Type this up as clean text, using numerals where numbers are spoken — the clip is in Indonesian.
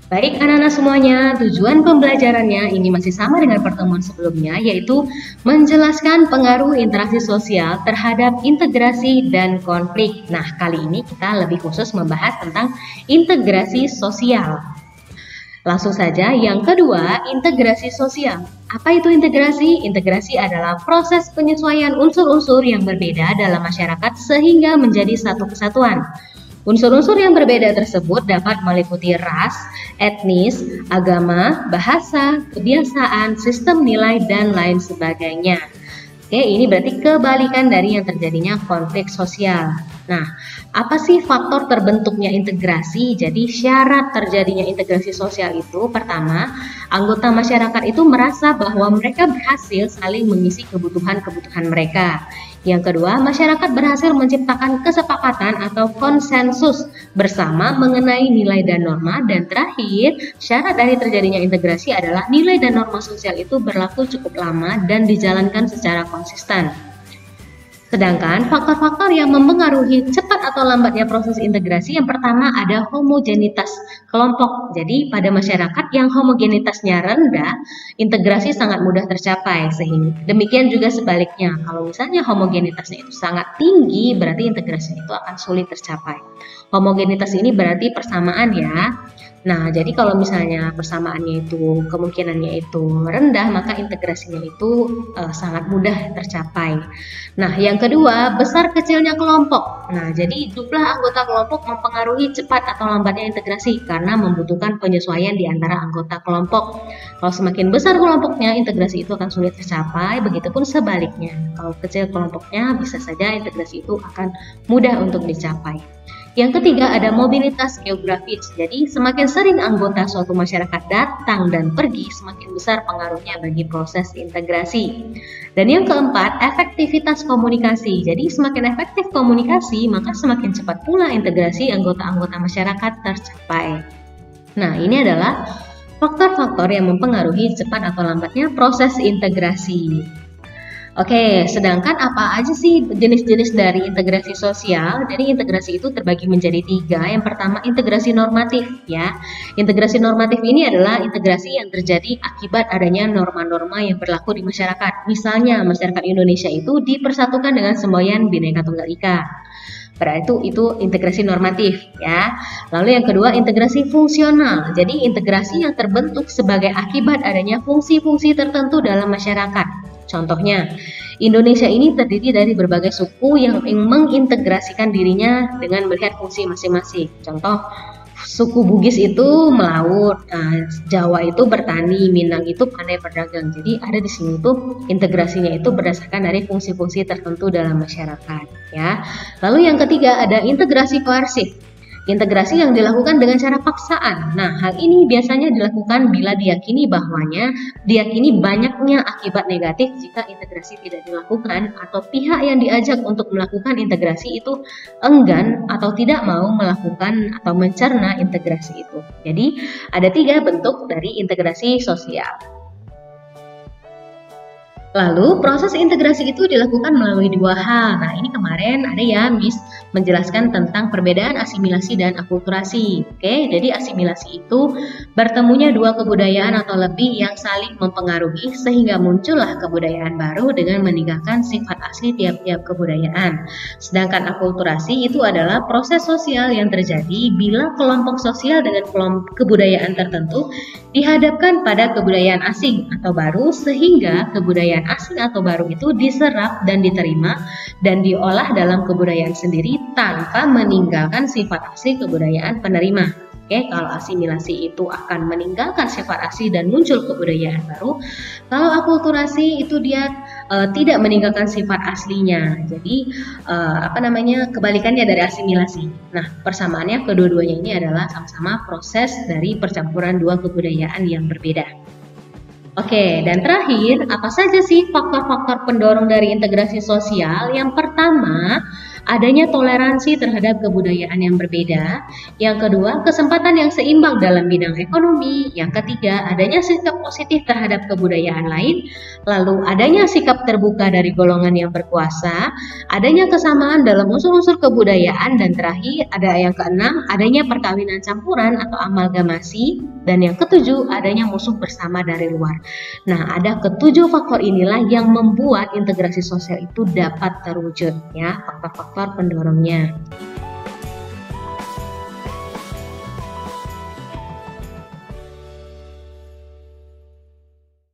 Baik anak-anak semuanya, tujuan pembelajarannya ini masih sama dengan pertemuan sebelumnya, yaitu menjelaskan pengaruh interaksi sosial terhadap integrasi dan konflik. Nah, kali ini kita lebih khusus membahas tentang integrasi sosial. Langsung saja, yang kedua, integrasi sosial. Apa itu integrasi? Integrasi adalah proses penyesuaian unsur-unsur yang berbeda dalam masyarakat sehingga menjadi satu kesatuan. Unsur-unsur yang berbeda tersebut dapat meliputi ras, etnis, agama, bahasa, kebiasaan, sistem nilai, dan lain sebagainya. Oke, ini berarti kebalikan dari yang terjadinya konflik sosial. Nah, apa sih faktor terbentuknya integrasi? Jadi syarat terjadinya integrasi sosial itu, pertama, anggota masyarakat itu merasa bahwa mereka berhasil saling mengisi kebutuhan-kebutuhan mereka. Yang kedua, masyarakat berhasil menciptakan kesepakatan atau konsensus bersama mengenai nilai dan norma. Dan terakhir, syarat dari terjadinya integrasi adalah nilai dan norma sosial itu berlaku cukup lama dan dijalankan secara konsisten. Sedangkan faktor-faktor yang mempengaruhi cepat atau lambatnya proses integrasi, yang pertama ada homogenitas kelompok. Jadi pada masyarakat yang homogenitasnya rendah, integrasi sangat mudah tercapai. Sehingga demikian juga sebaliknya, kalau misalnya homogenitasnya itu sangat tinggi, berarti integrasi itu akan sulit tercapai. Homogenitas ini berarti persamaan ya. Nah, jadi kalau misalnya persamaannya itu kemungkinannya itu rendah, maka integrasinya itu sangat mudah tercapai. Nah, yang kedua, besar kecilnya kelompok. Nah, jadi jumlah anggota kelompok mempengaruhi cepat atau lambatnya integrasi karena membutuhkan penyesuaian di antara anggota kelompok. Kalau semakin besar kelompoknya, integrasi itu akan sulit tercapai, begitupun sebaliknya. Kalau kecil kelompoknya, bisa saja integrasi itu akan mudah untuk dicapai. Yang ketiga ada mobilitas geografis. Jadi semakin sering anggota suatu masyarakat datang dan pergi, semakin besar pengaruhnya bagi proses integrasi. Dan yang keempat, efektivitas komunikasi. Jadi semakin efektif komunikasi, maka semakin cepat pula integrasi anggota-anggota masyarakat tercapai. Nah, ini adalah faktor-faktor yang mempengaruhi cepat atau lambatnya proses integrasi. Oke, sedangkan apa aja sih jenis-jenis dari integrasi sosial? Jadi integrasi itu terbagi menjadi 3. Yang pertama integrasi normatif ya. Integrasi normatif ini adalah integrasi yang terjadi akibat adanya norma-norma yang berlaku di masyarakat. Misalnya masyarakat Indonesia itu dipersatukan dengan semboyan Bhinneka Tunggal Ika. Berarti itu integrasi normatif ya. Lalu yang kedua integrasi fungsional. Jadi integrasi yang terbentuk sebagai akibat adanya fungsi-fungsi tertentu dalam masyarakat. Contohnya, Indonesia ini terdiri dari berbagai suku yang mengintegrasikan dirinya dengan melihat fungsi masing-masing. Contoh, suku Bugis itu melaut, Jawa itu bertani, Minang itu pandai berdagang. Jadi ada di sini tuh integrasinya itu berdasarkan dari fungsi-fungsi tertentu dalam masyarakat. Ya. Lalu yang ketiga ada integrasi koersif. Integrasi yang dilakukan dengan cara paksaan. Nah, hal ini biasanya dilakukan bila diyakini banyaknya akibat negatif jika integrasi tidak dilakukan atau pihak yang diajak untuk melakukan integrasi itu enggan atau tidak mau melakukan atau mencerna integrasi itu. Jadi, ada 3 bentuk dari integrasi sosial. Lalu proses integrasi itu dilakukan melalui 2 hal. Nah, ini kemarin ada ya Miss menjelaskan tentang perbedaan asimilasi dan akulturasi. Oke, jadi asimilasi itu bertemunya 2 kebudayaan atau lebih yang saling mempengaruhi sehingga muncullah kebudayaan baru dengan meninggalkan sifat asli tiap-tiap kebudayaan. Sedangkan akulturasi itu adalah proses sosial yang terjadi bila kelompok sosial dengan kelompok kebudayaan tertentu dihadapkan pada kebudayaan asing atau baru sehingga kebudayaan asing atau baru itu diserap dan diterima dan diolah dalam kebudayaan sendiri tanpa meninggalkan sifat asli kebudayaan penerima. Oke, kalau asimilasi itu akan meninggalkan sifat asli dan muncul kebudayaan baru. Kalau akulturasi itu dia tidak meninggalkan sifat aslinya. Jadi kebalikannya dari asimilasi. Nah, persamaannya kedua-duanya ini adalah sama-sama proses dari percampuran 2 kebudayaan yang berbeda. Oke, dan terakhir, apa saja sih faktor-faktor pendorong dari integrasi sosial? Yang pertama, adanya toleransi terhadap kebudayaan yang berbeda. Yang kedua, kesempatan yang seimbang dalam bidang ekonomi. Yang ketiga, adanya sikap positif terhadap kebudayaan lain. Lalu adanya sikap terbuka dari golongan yang berkuasa, adanya kesamaan dalam unsur-unsur kebudayaan, dan terakhir ada yang keenam, adanya perkawinan campuran atau amalgamasi, dan yang ketujuh adanya musuh bersama dari luar. Nah, ada ketujuh faktor inilah yang membuat integrasi sosial itu dapat terwujud, ya, faktor-faktor pendorongnya.